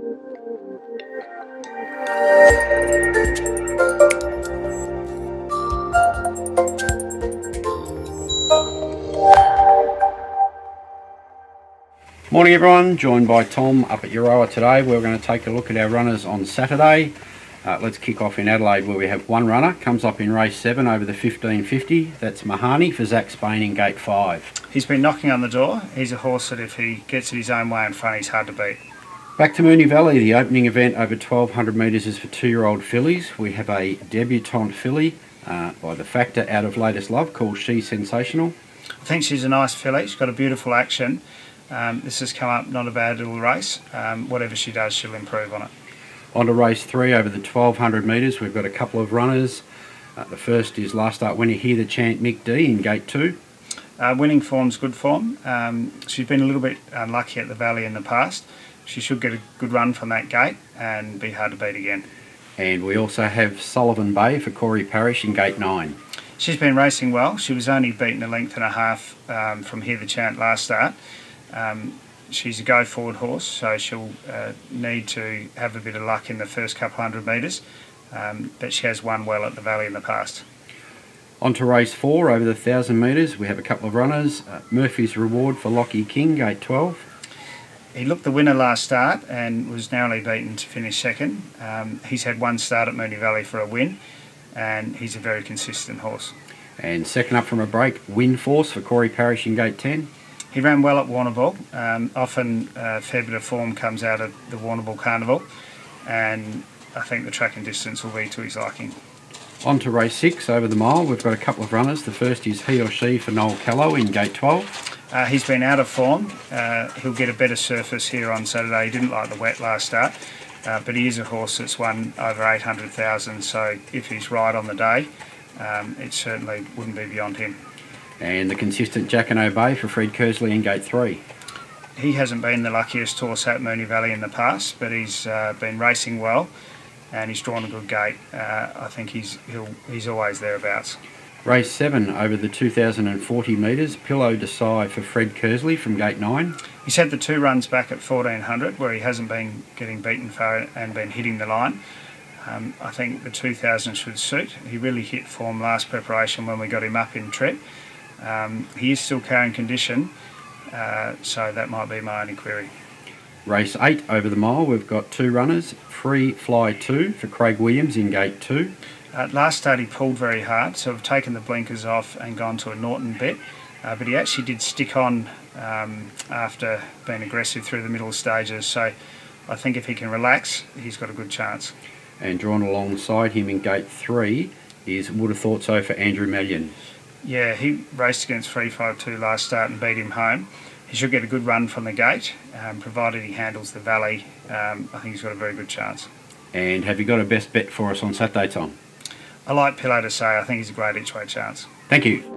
Morning everyone, joined by Tom up at Euroa today. We're going to take a look at our runners on Saturday. Let's kick off in Adelaide where we have one runner, comes up in race 7 over the 1550. That's Mahani for Zach Spain in gate 5. He's been knocking on the door. He's a horse that if he gets it his own way in front, he's hard to beat. Back to Moonee Valley, the opening event over 1200 metres is for 2-year-old fillies. We have a debutante filly by the Factor out of Latest Love called She's Sensational. I think she's a nice filly. She's got a beautiful action. This has come up not a bad little race. Whatever she does, she'll improve on it. On to race 3 over the 1200 metres. We've got a couple of runners. The first is Last Start When You Hear the Chant Mick D in gate 2. Winning form's good form. She's been a little bit unlucky at the Valley in the past. She should get a good run from that gate and be hard to beat again. And we also have Sullivan Bay for Corey Parrish in gate 9. She's been racing well. She was only beaten a length and a half from Hear the Chant last start. She's a go-forward horse, so she'll need to have a bit of luck in the first couple hundred metres, but she has won well at the Valley in the past. On to race 4 over the 1000 metres. We have a couple of runners. Murphy's Reward for Lockie King, gate 12. He looked the winner last start and was narrowly beaten to finish second. He's had one start at Moonee Valley for a win, and he's a very consistent horse. And second up from a break, Wind Force for Corey Parrish in gate 10. He ran well at Warrnambool. Often a fair bit of form comes out of the Warrnambool Carnival, and I think the track and distance will be to his liking. On to race 6 over the mile. We've got a couple of runners. The first is He or She for Noel Callow in gate 12. He's been out of form. He'll get a better surface here on Saturday. He didn't like the wet last start, but he is a horse that's won over 800,000, so if he's right on the day, it certainly wouldn't be beyond him. And the consistent Jackano Bay for Fred Kersley in gate 3. He hasn't been the luckiest horse at Moonee Valley in the past, but he's been racing well and he's drawn a good gate. I think he's always thereabouts. Race 7 over the 2040 metres, Pillow Desai for Fred Kersley from gate 9. He's had the 2 runs back at 1400 where he hasn't been getting beaten far and been hitting the line. I think the 2000 should suit. He really hit form last preparation when we got him up in Trent. He is still carrying condition, so that might be my only query. Race 8 over the mile, we've got 2 runners. Free Fly 2 for Craig Williams in gate 2. Last start he pulled very hard, so I've taken the blinkers off and gone to a Norton bet, but he actually did stick on after being aggressive through the middle stages, so I think if he can relax, he's got a good chance. And drawn alongside him in gate 3 is Would Have Thought So for Andrew Mallion. Yeah, he raced against 352 last start and beat him home. He should get a good run from the gate, provided he handles the Valley. I think he's got a very good chance. And have you got a best bet for us on Saturday, Tom? I like Pillow Desai. I think he's a great each way chance. Thank you.